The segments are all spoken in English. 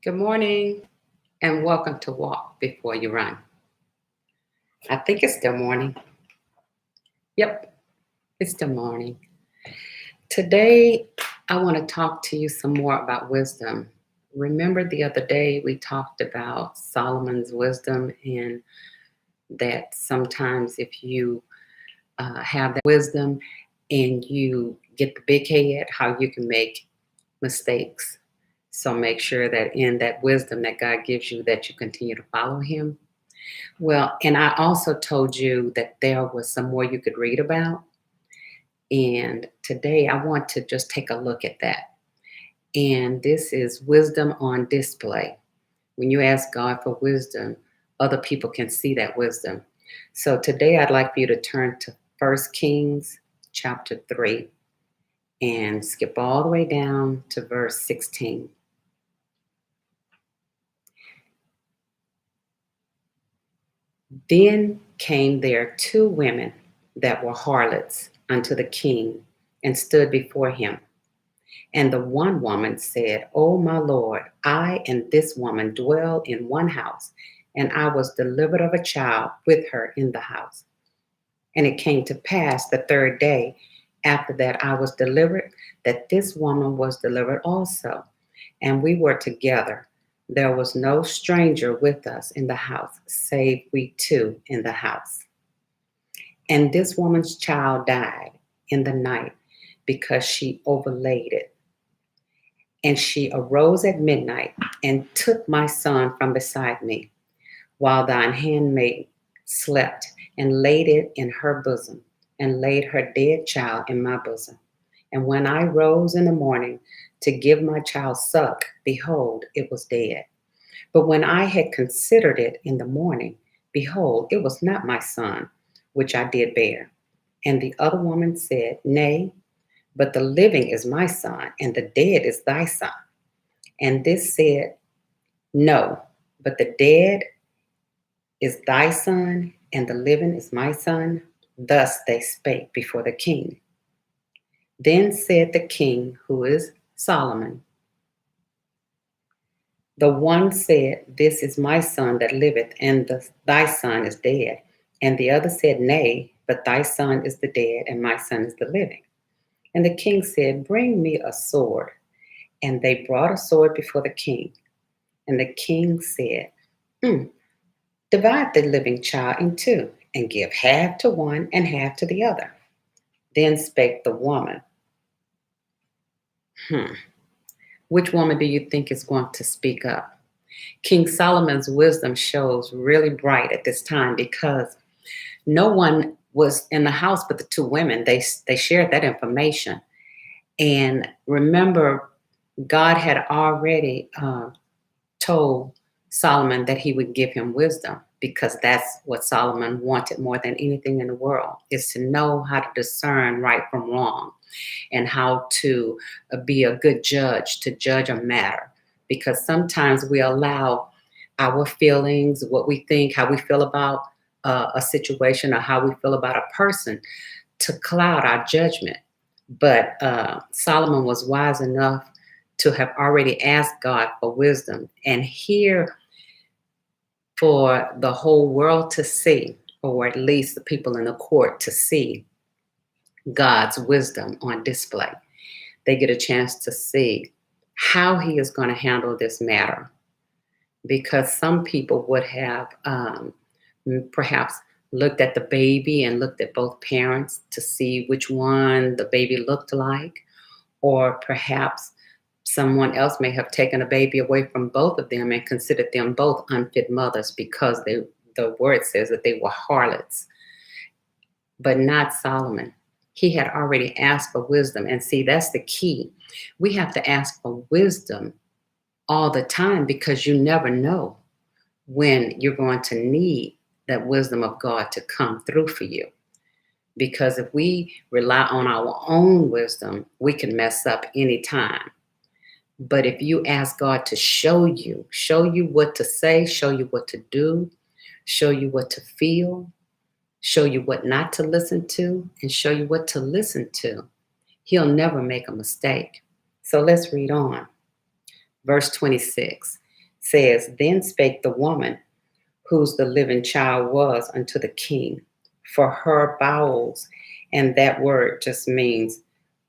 Good morning and welcome to Walk Before You Run. I think it's still morning. Yep, it's still morning. Today, I want to talk to you some more about wisdom. Remember the other day we talked about Solomon's wisdom, and that sometimes if you have that wisdom and you get the big head, how you can make mistakes. So make sure that in that wisdom that God gives you, that you continue to follow Him. Well, and I also told you that there was some more you could read about. And today I want to just take a look at that. And this is wisdom on display. When you ask God for wisdom, other people can see that wisdom. So today I'd like for you to turn to 1 Kings chapter 3 and skip all the way down to verse 16. Then came there two women that were harlots unto the king and stood before him. And the one woman said, O my Lord, I and this woman dwell in one house, and I was delivered of a child with her in the house. And it came to pass the third day after that I was delivered, that this woman was delivered also. And we were together. There was no stranger with us in the house, save we two in the house. And this woman's child died in the night because she overlaid it. And she arose at midnight and took my son from beside me, while thine handmaid slept, and laid it in her bosom, and laid her dead child in my bosom. And when I rose in the morning to give my child suck, behold, it was dead. But when I had considered it in the morning, behold, it was not my son, which I did bear. And the other woman said, Nay, but the living is my son, and the dead is thy son. And this said, No, but the dead is thy son, and the living is my son. Thus they spake before the king. Then said the king, who is Solomon, the one said, This is my son that liveth, and thy son is dead. And the other said, Nay, but thy son is the dead, and my son is the living. And the king said, Bring me a sword. And they brought a sword before the king. And the king said, Divide the living child in two, and give half to one and half to the other. Then spake the woman. Which woman do you think is going to speak up? King Solomon's wisdom shows really bright at this time because no one was in the house but the two women. They shared that information. And remember, God had already told Solomon that he would give him wisdom, because that's what Solomon wanted more than anything in the world, is to know how to discern right from wrong and how to be a good judge, to judge a matter. Because sometimes we allow our feelings, what we think, how we feel about a situation, or how we feel about a person, to cloud our judgment. But Solomon was wise enough to have already asked God for wisdom, and here for the whole world to see, or at least the people in the court to see, God's wisdom on display. They get a chance to see how he is going to handle this matter, because some people would have perhaps looked at the baby and looked at both parents to see which one the baby looked like, or perhaps someone else may have taken a baby away from both of them and considered them both unfit mothers because the word says that they were harlots. But not Solomon. He had already asked for wisdom. And see, that's the key. We have to ask for wisdom all the time, because you never know when you're going to need that wisdom of God to come through for you. Because if we rely on our own wisdom, we can mess up anytime. But if you ask God to show you what to say, show you what to do, show you what to feel, show you what not to listen to, and show you what to listen to, he'll never make a mistake. So let's read on. Verse 26. says, then spake the woman whose the living child was unto the king, for her bowels, and that word just means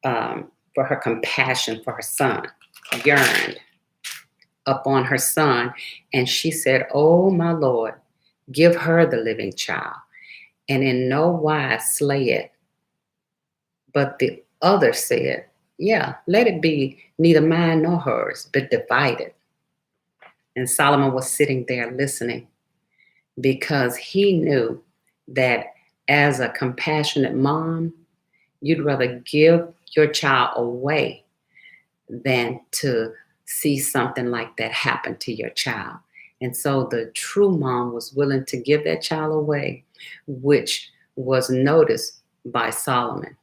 for her compassion for her son, yearned upon her son. And she said, oh, my Lord, give her the living child, and in no wise slay it. But the other said, yeah, let it be neither mine nor hers, but divided. And Solomon was sitting there listening because he knew that as a compassionate mom, you'd rather give your child away than to see something like that happen to your child. And so the true mom was willing to give that child away, which was noticed by Solomon.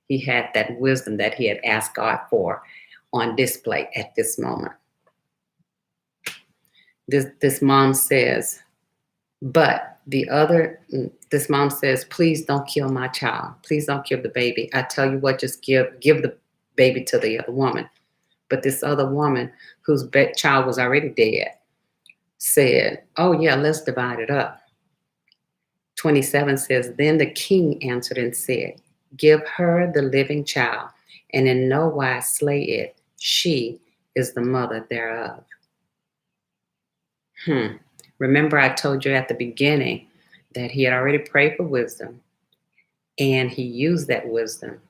He had that wisdom that he had asked God for on display at this moment. This mom says, but this mom says, please don't kill my child. Please don't kill the baby. I tell you what, just give the baby to the other woman. But this other woman whose child was already dead said, oh yeah, let's divide it up. 27 says, then the king answered and said, give her the living child, and in no wise slay it. She is the mother thereof. Remember, I told you at the beginning that he had already prayed for wisdom, and he used that wisdom.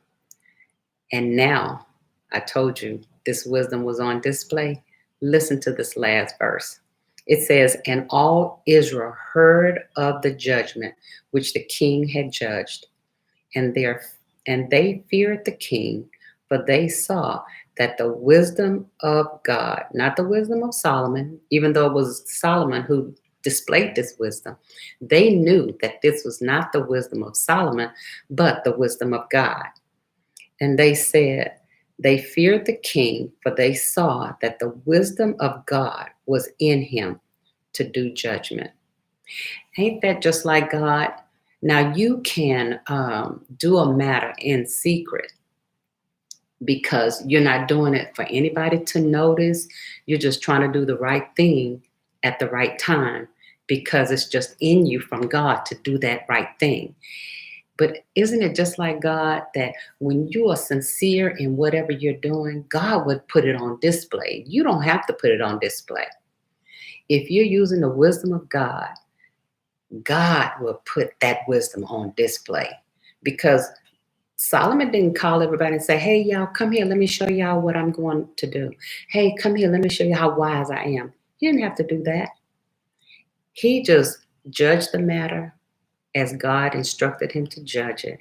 And now I told you this wisdom was on display. Listen to this last verse. It says, and all Israel heard of the judgment which the king had judged, and they feared the king, for they saw that the wisdom of God, not the wisdom of Solomon, even though it was Solomon who displayed this wisdom, they knew that this was not the wisdom of Solomon, but the wisdom of God. And they said, they feared the king, for they saw that the wisdom of God was in him to do judgment. Ain't that just like God? Now you can do a matter in secret because you're not doing it for anybody to notice. You're just trying to do the right thing at the right time because it's just in you from God to do that right thing. But isn't it just like God that when you are sincere in whatever you're doing, God would put it on display? You don't have to put it on display. If you're using the wisdom of God, God will put that wisdom on display, because Solomon didn't call everybody and say, hey, y'all, come here. Let me show y'all what I'm going to do. Hey, come here. Let me show you how wise I am. He didn't have to do that. He just judged the matter as God instructed him to judge it.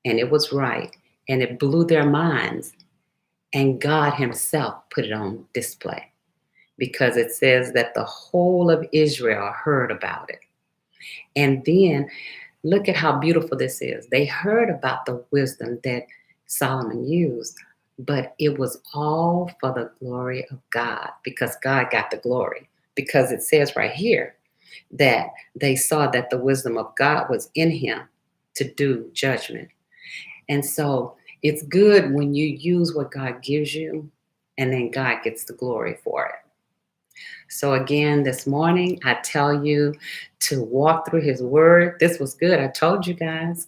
And it was right. And it blew their minds. And God himself put it on display, because it says that the whole of Israel heard about it. And then look at how beautiful this is. They heard about the wisdom that Solomon used, but it was all for the glory of God, because God got the glory. Because it says right here that they saw that the wisdom of God was in him to do judgment. And so it's good when you use what God gives you, and then God gets the glory for it. So again, this morning, I tell you to walk through his word. This was good. I told you guys.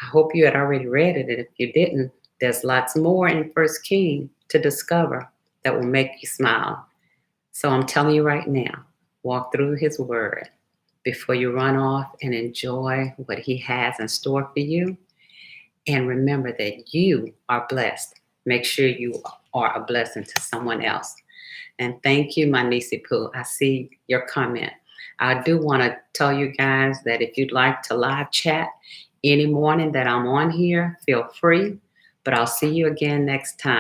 I hope you had already read it. And if you didn't, there's lots more in First King to discover that will make you smile. So I'm telling you right now, walk through his word before you run off and enjoy what he has in store for you. And remember that you are blessed. Make sure you are a blessing to someone else. And thank you, my niecey Pooh. I see your comment. I do want to tell you guys that if you'd like to live chat any morning that I'm on here, feel free. But I'll see you again next time.